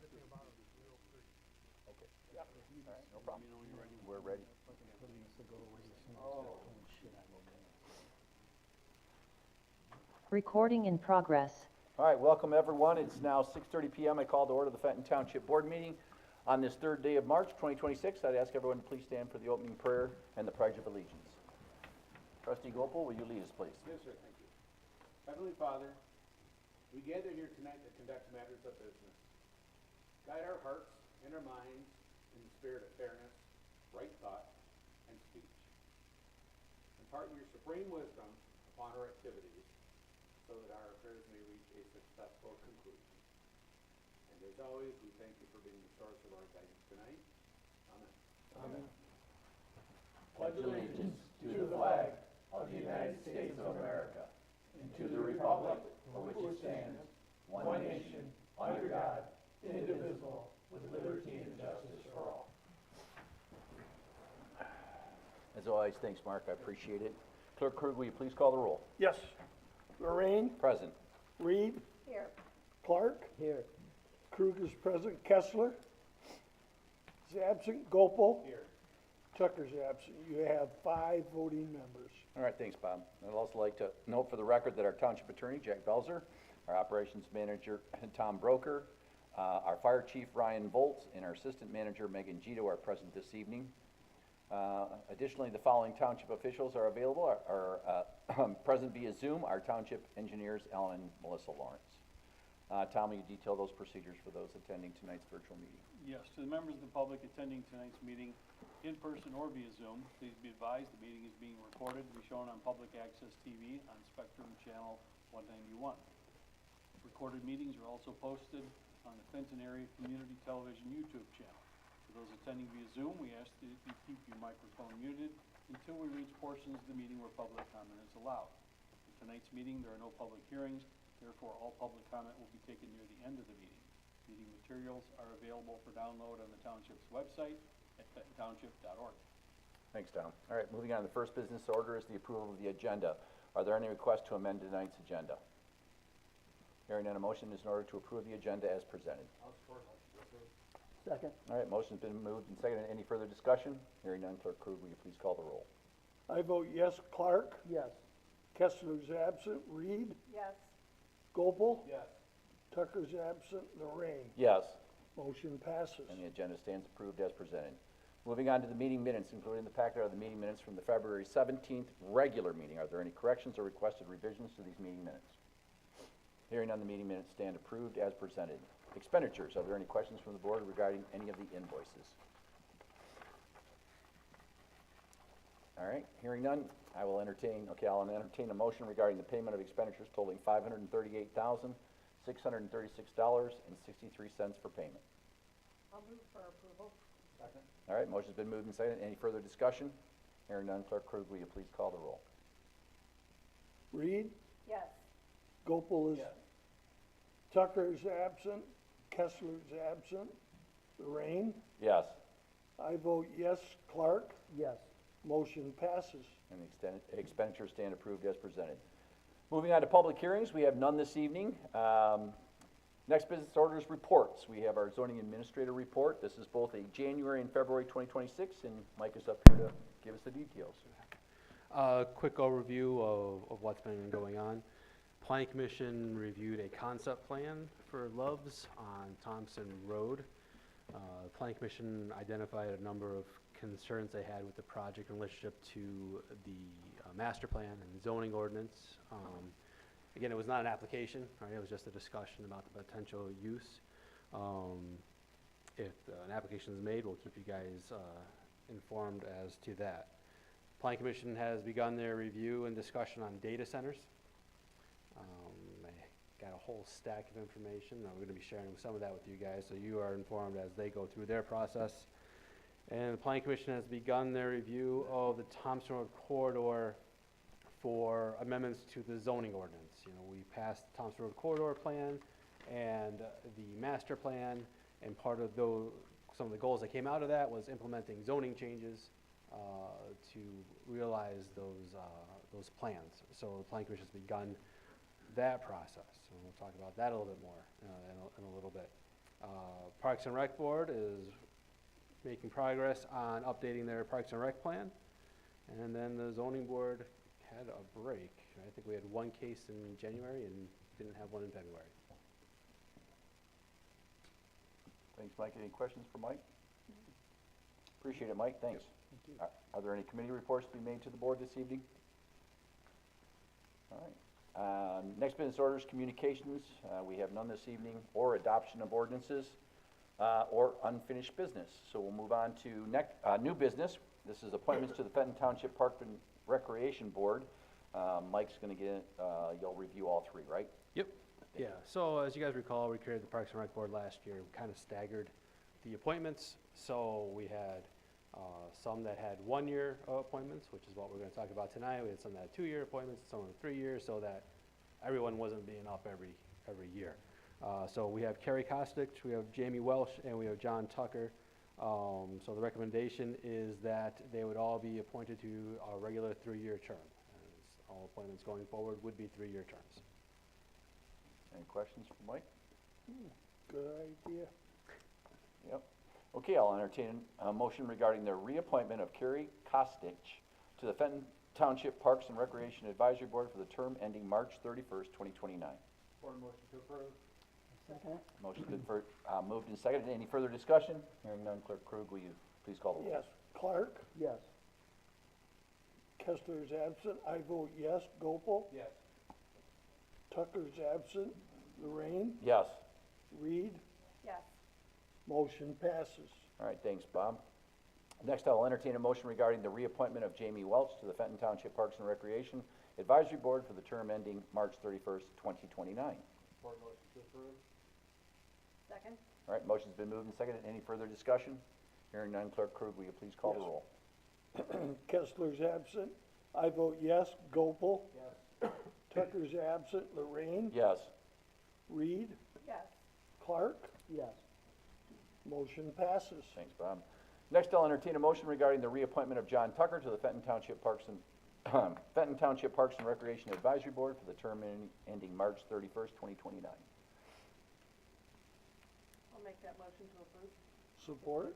Okay. Yeah. All right, no problem. We're ready. Recording in progress. All right, welcome everyone. It's now 6:30 p.m. I call to order the Fenton Township Board meeting on this third day of March 2026. I'd ask everyone to please stand for the opening prayer and the Pledge of Allegiance. Trustee Gopal, will you lead us, please? Yes, sir, thank you. Heavenly Father, we gather here tonight to conduct matters of business. Guide our hearts and our minds in the spirit of fairness, right thought, and speech. Impart your supreme wisdom upon our activities so that our affairs may reach a successful conclusion. And as always, we thank you for being the source of our guidance tonight. Amen. Amen. Pledge allegiance to the flag of the United States of America and to the republic for which it stands, one nation, under God, indivisible, with liberty and justice for all. As always, thanks, Mark. I appreciate it. Clerk Krug, will you please call the roll? Yes. Lorraine, Present. Reed, Here. Clark, Here. Krug is present, Kessler is absent, Gopal, Here. Tucker's absent. You have 5 voting members. All right, thanks, Bob. I'd also like to note for the record that our Township Attorney, Jack Belzer, our Operations Manager, Tom Broker, our Fire Chief, Ryan Volz, and our Assistant Manager, Megan Gito, are present this evening. Additionally, the following township officials are available, are present via Zoom, our township engineers, Alan and Melissa Lawrence. Tom, will you detail those procedures for those attending tonight's virtual meeting? Yes, to the members of the public attending tonight's meeting, in person or via Zoom, please be advised the meeting is being recorded and shown on public access TV on Spectrum Channel 191. Recorded meetings are also posted on the Fenton Area Community Television YouTube channel. For those attending via Zoom, we ask that you keep your microphone muted until we reach portions of the meeting where public comment is allowed. For tonight's meeting, there are no public hearings, therefore all public comment will be taken near the end of the meeting. Meeting materials are available for download on the Township's website at fentontownship.org. Thanks, Tom. All right, moving on, the first business order is the approval of the agenda. Are there any requests to amend tonight's agenda? Hearing none, a motion is in order to approve the agenda as presented. I'll support motion to approve. Second. All right, motion's been moved and seconded. Any further discussion? Hearing none, Clerk Krug, will you please call the roll? I vote yes, Clark, Yes. Kessler's absent, Reed, Yes. Gopal, Yes. Tucker's absent, Lorraine. Yes. Motion passes. And the agenda stands approved as presented. Moving on to the meeting minutes, included in the packet are the meeting minutes from the February 17th regular meeting. Are there any corrections or requested revisions to these meeting minutes? Hearing none, the meeting minutes stand approved as presented. Expenditures, are there any questions from the board regarding any of the invoices? All right, hearing none, I'll entertain a motion regarding the payment of expenditures totaling $538,636.63 for payment. I'll move for approval. Second. All right, motion's been moved and seconded. Any further discussion? Hearing none, Clerk Krug, will you please call the roll? Reed, Yes. Gopal is, Yes. Tucker's absent, Kessler's absent, Lorraine. Yes. I vote yes, Clark. Yes. Motion passes. And the expenditures stand approved as presented. Moving on to public hearings, we have none this evening. Next business orders reports. We have our zoning administrator report. This is both a January and February 2026, and Mike is up here to give us the details. Quick overview of what's been going on. Planning Commission reviewed a concept plan for Love's on Thompson Road. The Planning Commission identified a number of concerns they had with the project in relationship to the master plan and zoning ordinance. Again, it was not an application, right? It was just a discussion about the potential use. If an application is made, we'll keep you guys informed as to that. Planning Commission has begun their review and discussion on data centers. I got a whole stack of information. I'm going to be sharing some of that with you guys, so you are informed as they go through their process. And the Planning Commission has begun their review of the Thompson Road corridor for amendments to the zoning ordinance. You know, we passed the Thompson Road corridor plan and the master plan, and part of some of the goals that came out of that was implementing zoning changes to realize those plans. So the Planning Commission has begun that process, and we'll talk about that a little bit more in a little bit. Parks and Rec Board is making progress on updating their Parks and Rec plan. And then the zoning board had a break. I think we had one case in January and didn't have one in February. Thanks, Mike. Any questions for Mike? Appreciate it, Mike. Thanks. Are there any committee reports to be made to the board this evening? All right. Next business orders, communications. We have none this evening, or adoption of ordinances, or unfinished business. So we'll move on to new business. This is appointments to the Fenton Township Park and Recreation Board. Mike's gonna get, you'll review all three, right? Yep. Yeah, so as you guys recall, we created the Parks and Rec Board last year. We kind of staggered the appointments. So we had some that had 1-year appointments, which is what we're gonna talk about tonight. We had some that had 2-year appointments, some with 3 years, so that everyone wasn't being up every year. So we have Carrie Kostick, we have Jamie Welsh, and we have John Tucker. So the recommendation is that they would all be appointed to a regular 3-year term. As all appointments going forward would be 3-year terms. Any questions for Mike? Good idea. Yep. Okay, I'll entertain a motion regarding the reappointment of Carrie Kostich to the Fenton Township Parks and Recreation Advisory Board for the term ending March 31st, 2029. Board motion to approve. Second. Motion's been moved and seconded. Any further discussion? Hearing none, Clerk Krug, will you please call the roll? Yes. Clark, Yes. Kessler is absent. I vote yes. Gopal, Yes. Tucker's absent. Lorraine, Yes. Reed, Yes. motion passes. All right, thanks, Bob. Next, I'll entertain a motion regarding the reappointment of Jamie Welch to the Fenton Township Parks and Recreation Advisory Board for the term ending March 31st, 2029. Board motion to approve. Second. All right, motion's been moved and seconded. Any further discussion? Hearing none, Clerk Krug, will you please call the Yes. roll? Kessler's absent. I vote yes. Gopal, Yes. Tucker's absent. Lorraine, Yes. Reed, Yes. Clark, Yes. motion passes. Thanks, Bob. Next, I'll entertain a motion regarding the reappointment of John Tucker to the Fenton Township Parks and Fenton Township Parks and Recreation Advisory Board for the term ending March 31st, 2029. I'll make that motion to approve. Support?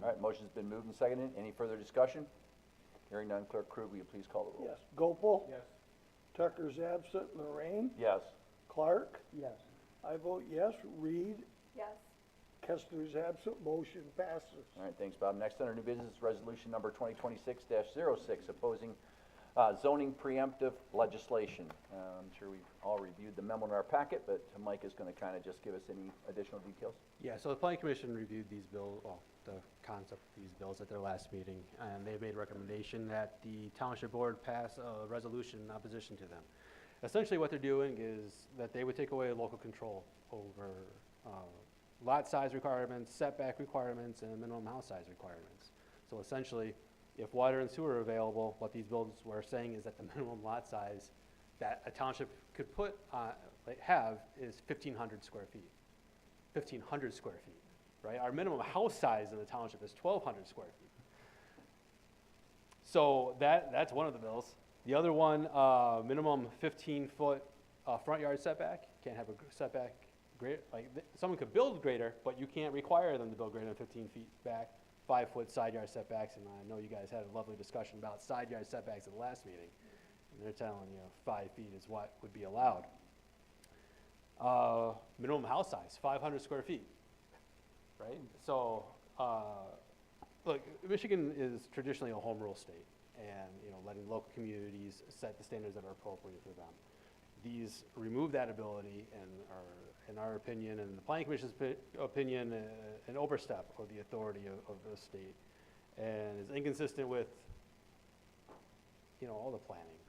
All right, motion's been moved and seconded. Any further discussion? Hearing none, Clerk Krug, will you please call the roll? Yes. Gopal, Yes. Tucker's absent. Lorraine, Yes. Clark, Yes. I vote yes. Reed, Yes. Kessler's absent. Motion passes. All right, thanks, Bob. Next under new business, resolution number 2026-06, opposing zoning preemptive legislation. I'm sure we've all reviewed the memo in our packet, but Mike is going to kind of just give us any additional details. Yeah, so the planning commission reviewed these bills, well, the concept of these bills at their last meeting, and they made a recommendation that the township board pass a resolution in opposition to them. Essentially what they're doing is that they would take away local control over lot size requirements, setback requirements, and minimum house size requirements. So essentially, if water and sewer are available, what these bills were saying is that the minimum lot size that a township could have is 1,500 square feet. 1,500 square feet, right? Our minimum house size in the township is 1,200 square feet. So that's one of the bills. The other one, minimum 15-foot front yard setback. Can't have a setback greater, someone could build greater, but you can't require them to build greater than 15 feet back. 5-foot side yard setbacks, and I know you guys had a lovely discussion about side yard setbacks at the last meeting. And they're telling you 5 feet is what would be allowed. Minimum house size, 500 square feet, right? So, look, Michigan is traditionally a home rule state, and letting local communities set the standards that are appropriate for them. These remove that ability and are, in our opinion, and the planning commission's opinion, an overstep of the authority of the state, and is inconsistent with, all the planning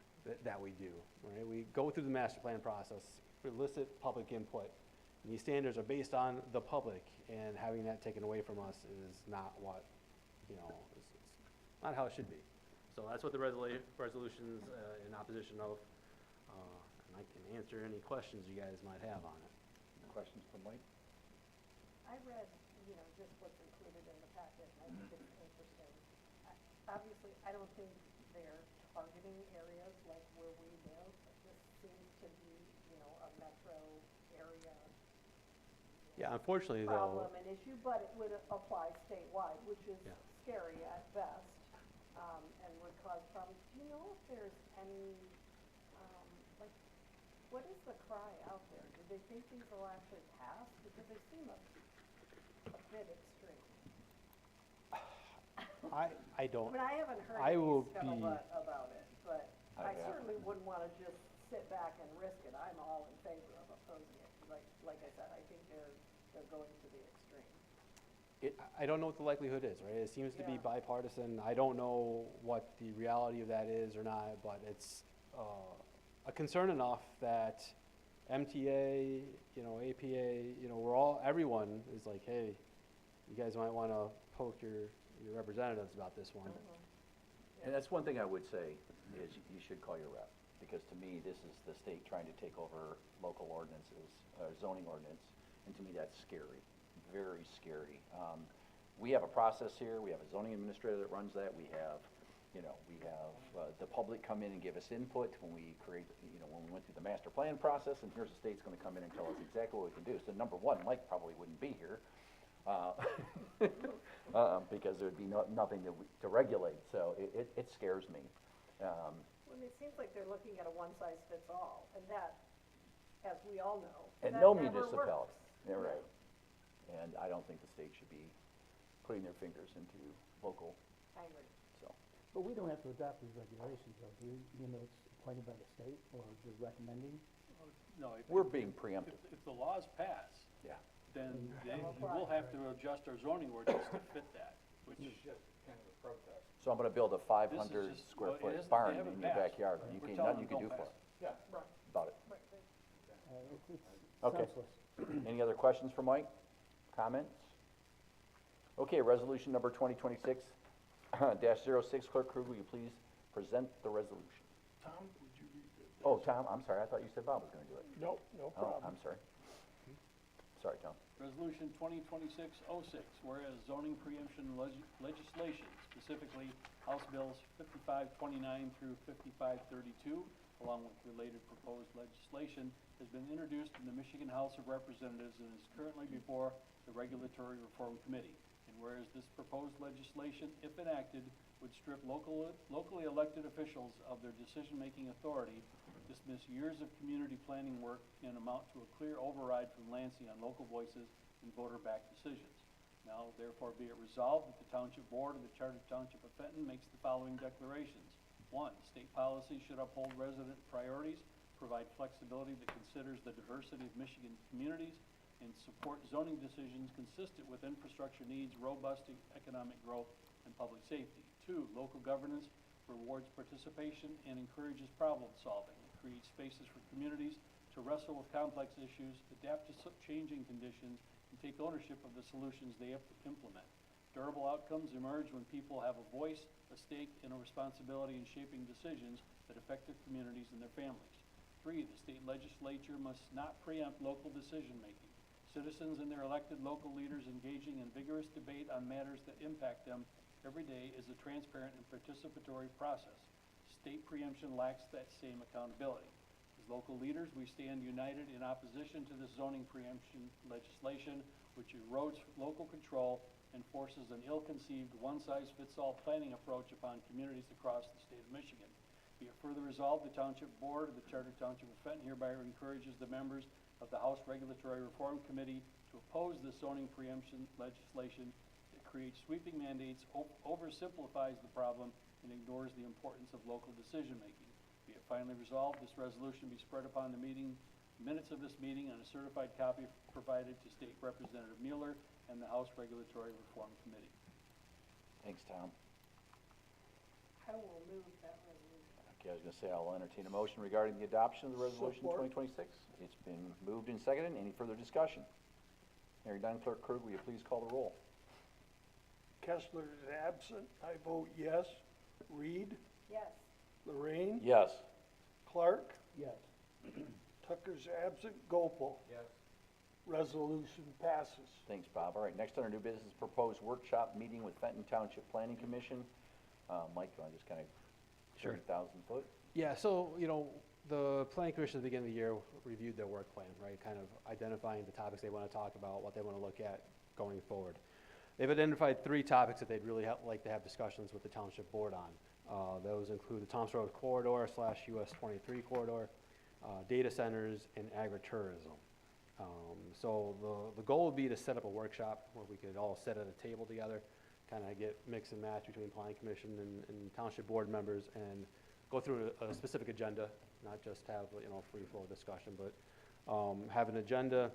that we do, right? We go through the master plan process, elicit public input, and these standards are based on the public, and having that taken away from us is not what, it's not how it should be. So that's what the resolution's in opposition of. I can answer any questions you guys might have on it. Questions for Mike? I read, just what's included in the packet, and I think it's interesting. Obviously, I don't think they're targeting areas like where we live. This seems to be, a metro area. Yeah, unfortunately though, problem and issue, but it would apply statewide, which is Yeah. scary at best, and would cause problems. Do you know if there's any, like, what is the cry out there? Do they think these will actually pass? Because they seem a bit extreme. I don't, I mean, I haven't heard I any will scuttlebutt about it, but I I haven't. certainly wouldn't wanna just sit back and risk it. I'm all in favor of opposing it. Like I said, I think they're going to the extreme. I don't know what the likelihood is, right? It seems to be Yeah. bipartisan. I don't know what the reality of that is or not, but it's a concern enough that MTA, APA, everyone is like, hey, you guys might want to poke your representatives about this one. And that's one thing I would say, is you should call your rep, because to me, this is the state trying to take over local ordinances, zoning ordinance, and to me, that's scary, very scary. We have a process here, we have a zoning administrator that runs that, we have the public come in and give us input when we create, when we went through the master plan process, and here's the state's gonna come in and tell us exactly what we can do. So number one, Mike probably wouldn't be here, because there'd be nothing to regulate, so it scares me. Well, it seems like they're looking at a one-size-fits-all, and that, as we all know, And that no never municipality, works. they're right. And I don't think the state should be putting their fingers into local, I agree. so. But we don't have to adopt these regulations, though, do we? Even though it's appointed by the state, or just recommending? No, We're being preemptive, if the laws pass, yeah. then That'll we'll apply. have to adjust our zoning ordinance to fit that, which, So I'm gonna build a 500 just- square well, it foot isn't- barn they haven't in your passed. backyard, and We're nothing telling you them can do don't for it Right, about it. right. It's Okay. senseless. Any other questions for Mike? Comments? Okay, resolution number 2026-06, Clerk Krug, will you please present the resolution? Tom, would you read this? Oh, Tom, I'm sorry, I thought you said Bob was gonna do it. No, no Oh, problem. I'm sorry. Sorry, Tom. Resolution 2026-06, whereas zoning preemption legislation, specifically House Bills 5529 through 5532, along with related proposed legislation, has been introduced in the Michigan House of Representatives and is currently before the Regulatory Reform Committee. And whereas this proposed legislation, if enacted, would strip locally elected officials of their decision-making authority, dismiss years of community planning work, and amount to a clear override from Lansing on local voices and voter-backed decisions. Now therefore be it resolved that the Township Board of the Chartered Township of Fenton makes the following declarations. 1, state policy should uphold resident priorities, provide flexibility that considers the diversity of Michigan communities, and support zoning decisions consistent with infrastructure needs, robust economic growth, and public safety. 2, local governance rewards participation and encourages problem solving. It creates spaces for communities to wrestle with complex issues, adapt to changing conditions, and take ownership of the solutions they implement. Durable outcomes emerge when people have a voice, a stake, and a responsibility in shaping decisions that affect their communities and their families. 3, the state legislature must not preempt local decision-making. Citizens and their elected local leaders engaging in vigorous debate on matters that impact them every day is a transparent and participatory process. State preemption lacks that same accountability. As local leaders, we stand united in opposition to this zoning preemption legislation, which erodes local control and forces an ill-conceived, one-size-fits-all planning approach upon communities across the state of Michigan. Be it further resolved, the Township Board of the Chartered Township of Fenton hereby encourages the members of the House Regulatory Reform Committee to oppose this zoning preemption legislation that creates sweeping mandates, oversimplifies the problem, and ignores the importance of local decision-making. Be it finally resolved, this resolution be spread upon the minutes of this meeting on a certified copy provided to State Representative Mueller and the House Regulatory Reform Committee. Thanks, Tom. I will move that resolution. Okay, I was gonna say, I'll entertain a motion regarding the adoption of the resolution Support. 2026. It's been moved and seconded. Any further discussion? Hearing none, Clerk Krug, will you please call the roll? Kessler is absent. I vote yes. Reed, Yes, Lorraine, Yes. Clark, Yes. Tucker's absent. Gopel. Yes. Resolution passes. Thanks, Bob. All right, next on our new business, proposed workshop meeting with Fenton Township Planning Commission. Mike, you wanna just kinda 30,000 foot? Yeah, so, the planning commission at the beginning of the year reviewed their work plan, right? Kind of identifying the topics they want to talk about, what they want to look at going forward. They've identified 3 topics that they'd really like to have discussions with the township board on. Those include the Thompson Road corridor / US 23 corridor, data centers, and agritourism. So the goal would be to set up a workshop where we could all sit at a table together, kind of get mix and match between planning commission and township board members, and go through a specific agenda, not just have, free flow discussion, but have an agenda.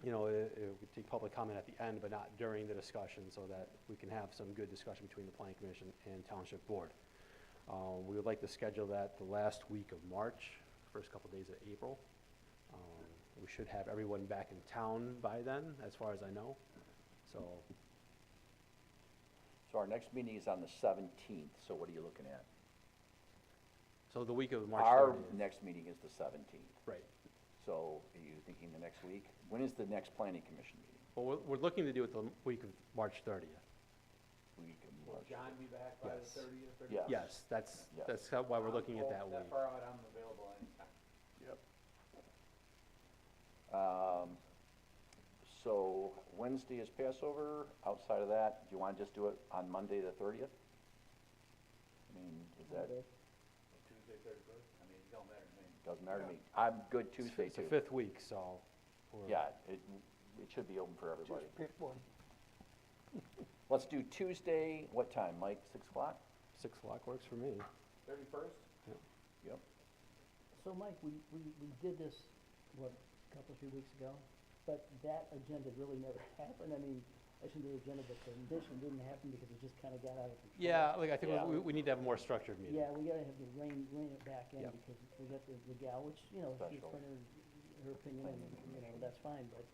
It would take public comment at the end, but not during the discussion, so that we can have some good discussion between the planning commission and township board. We would like to schedule that the last week of March, first couple days of April. We should have everyone back in town by then, as far as I know, so. So our next meeting is on the 17th, so what are you looking at? So the week of March Our 30th. next meeting is the 17th. Right. So are you thinking the next week? When is the next planning commission meeting? Well, we're looking to do it the week of March 30th. Week of Will March. John be back by the Yes. 30th? Yes. Yes, that's Yes. why we're looking at that week. That far out, I'm available anytime. Yep. So Wednesday is Passover. Outside of that, do you want to just do it on Monday the 30th? I mean, is that, Tuesday, 31st, I mean, it don't matter to me. doesn't matter to me. I'm good Tuesday It's the too. 5th week, so. we're- Yeah, it should be open for everybody. Just pick one. Let's do Tuesday, what time, Mike, 6 o'clock? 6 o'clock works for me. 31st? Yep. So Mike, we did this, what, a couple, 3 weeks ago? But that agenda really never happened. I mean, I shouldn't do the agenda, but the addition didn't happen because it just kind of got out of control. Yeah, I think Yeah. we need to have a more structured meeting. Yeah, we gotta have to rein it back in Yep. because we got the gal, which, she's Special. put her opinion and, that's fine, but,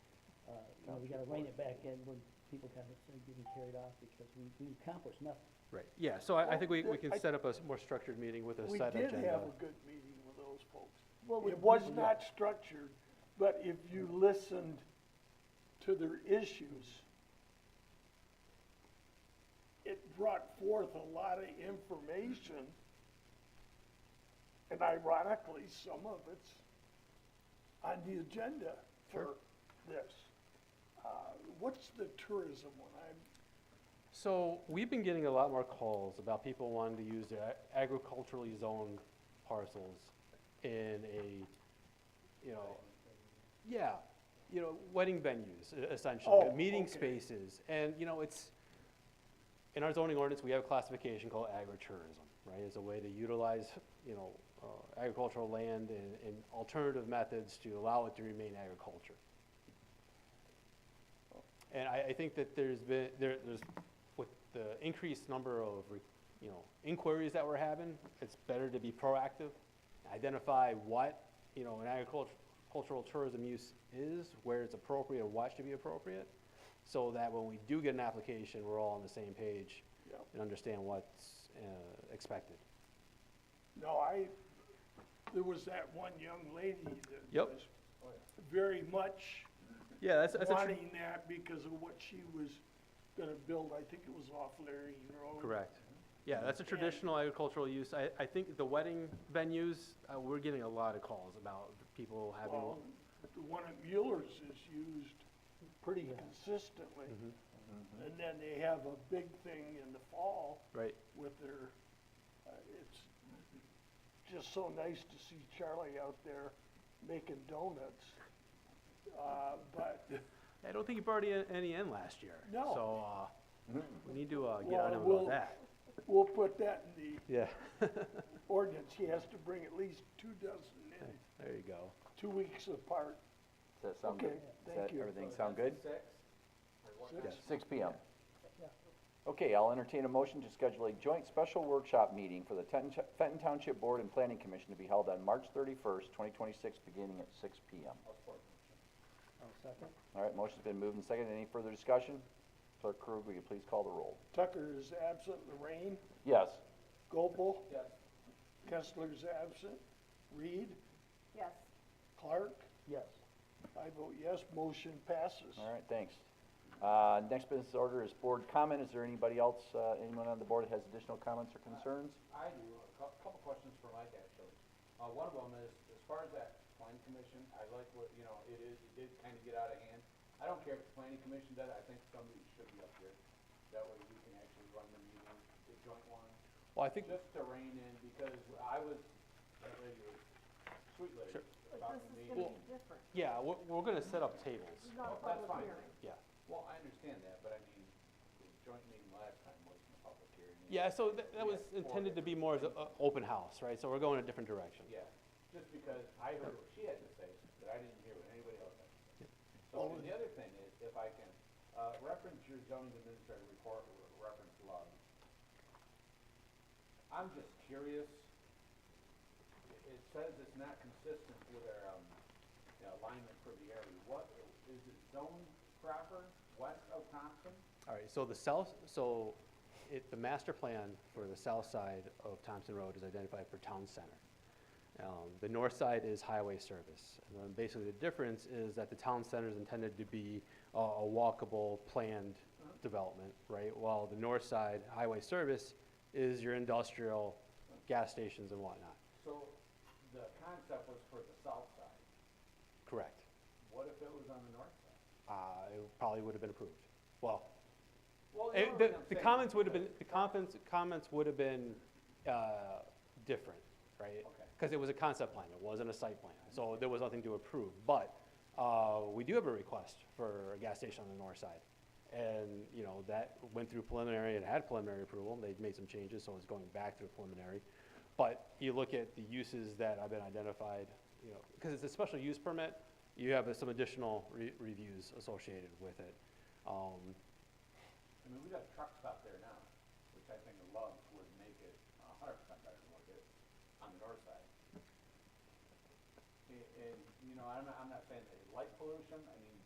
we gotta rein it back in when people kind of start getting carried off because we accomplished nothing. Right, yeah, so I think we Well, can set up a more structured meeting with a We set did agenda. have a good meeting with those folks. Well, we- It was we- not structured, but if you listened to their issues, it brought forth a lot of information. And ironically, some of it's on the agenda for this. What's the tourism one? So we've been getting a lot more calls about people wanting to use their agriculturally zoned parcels in a, wedding venues, essentially, Oh, meeting okay. spaces. And, it's, in our zoning ordinance, we have a classification called agritourism, right? It's a way to utilize, agricultural land and alternative methods to allow it to remain agriculture. And I think that there's with the increased number of, inquiries that we're having, it's better to be proactive, identify what, an agricultural tourism use is, where it's appropriate, and what should be appropriate, so that when we do get an application, we're all on the same page Yep. and understand what's expected. No, there was that one young lady that Yep. was very much Yeah, that's wanting that because of what she was gonna build. I think it was off Larry Road. correct. Yeah, that's a traditional agricultural use. I think the wedding venues, we're getting a lot of calls about people having. Well, the one at Mueller's is used pretty consistently. Mhm. And then they have a big thing in the fall Right. with their, it's just so nice to see Charlie out there making donuts. But, I don't think he brought any in last year. No. So, we need to get Well, on him we'll- about that. we'll put that in the Yeah. ordinance. He has to bring at least 2 dozen in, There you go. 2 weeks apart. Does that sound Okay, good? Does thank that, you. everything sound good? 6? Or what? Six? Yes. 6 PM. Yeah. Okay, I'll entertain a motion to schedule a joint special workshop meeting for the Fenton Township Board and Planning Commission to be held on March 31st, 2026, beginning at 6 PM. I'll second. All right, motion's been moved and seconded. Any further discussion? Clerk Krug, will you please call the roll? Tucker is absent. Lorraine, Yes. Gopel, Yes. Kessler's absent. Reed, Yes. Clark, Yes. I vote yes, motion passes. All right, thanks. Next business order is board comment. Is there anybody else, anyone on the board that has additional comments or concerns? I do, a couple questions for Mike, actually. One of them is far as that planning commission, I like what, you know, it did kind of get out of hand. I don't care if the planning commission does it, I think somebody should be up here. That way we can actually run the meeting, the joint one, Well, I think, just to rein in, because I was, that lady was, sweet lady, Sure. But talking this to is me. gonna be different. yeah, we're gonna set up tables. This is not a Oh, that's public fine. hearing. Yeah. Well, I understand that, but I mean, the joint meeting last time wasn't a public hearing. Yeah, so that We was had 4 intended to be more as a open house, right? So we're going a different direction. Yeah, just because I heard what she had to say, but I didn't hear what anybody else had to say. So, and the other thing is, if I can, reference your zoning administrator report, reference log. I'm just curious, it says it's not consistent with our, alignment for the area. What, is it zoned proper west of Thompson? All right, so the master plan for the south side of Thompson Road is identified for town center. The north side is highway service. And then basically the difference is that the town center is intended to be a walkable, planned development, right? While the north side, highway service, is your industrial, gas stations and whatnot. So, the concept was for the south side. Correct. What if it was on the north side? It probably would have been approved. Well, Well, you know what I'm the saying, comments would have been, because- the comments would have been different, right? Okay. Because it was a concept plan, it wasn't a site plan, so there was nothing to approve. But we do have a request for a gas station on the north side. And, you know, that went through preliminary and had preliminary approval. They've made some changes, so it's going back through preliminary. But you look at the uses that have been identified, you know, because it's a special use permit, you have some additional reviews associated with it. I mean, we got a truck stop there now, which I think the Loves would make it 100% better than what it is on the north side. And, you know, I'm not saying that it's light pollution, I mean,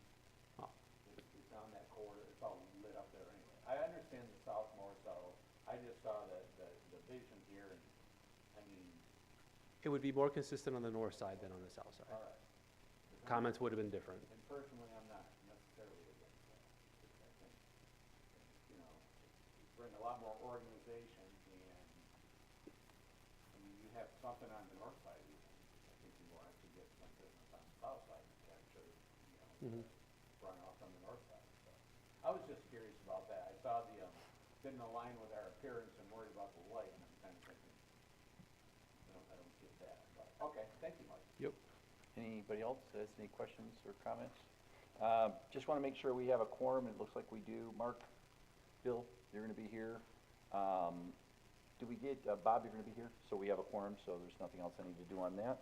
it's on that corridor, it's all lit up there anyway. I understand the south more so, I just saw the vision here, and, I mean, It would be more consistent on the north side than on the south side. all right. Comments would have been different. And personally, I'm not necessarily against that. I think, you know, you bring a lot more organization, and, I mean, you have something on the north side, I think you want to get some business on the south side to capture, you know, runoff from the north side, so. I was just curious about that. I saw the, didn't align with our appearance and worried about the light, and I'm kind of thinking, I don't get that, but, okay, thank you, Mike. Yep. Anybody else has any questions or comments? Just want to make sure we have a quorum, it looks like we do. Mark, Bill, you're going to be here. Do we get, Bob, you're going to be here? So we have a quorum, so there's nothing else I need to do on that.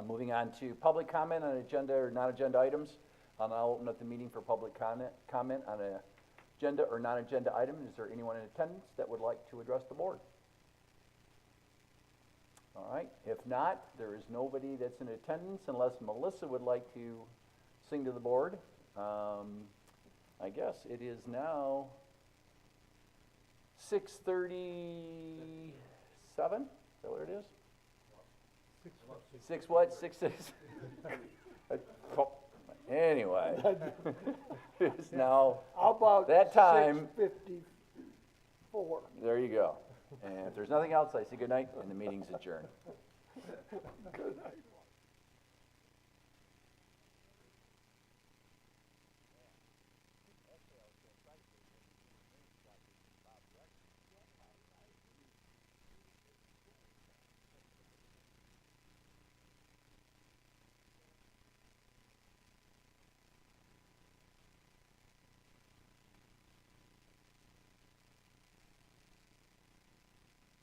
Moving on to public comment on agenda or non-agenda items. I'll now open up the meeting for public comment on an agenda or non-agenda item. Is there anyone in attendance that would like to address the board? All right, if not, there is nobody that's in attendance unless Melissa would like to sing to the board. I guess it is now 6:37, is that what it is? 6 what, 6:6? Anyway, it's now How about that time. 6:54? There you go. And if there's nothing else, I say good night, and the meeting's adjourned. Good night.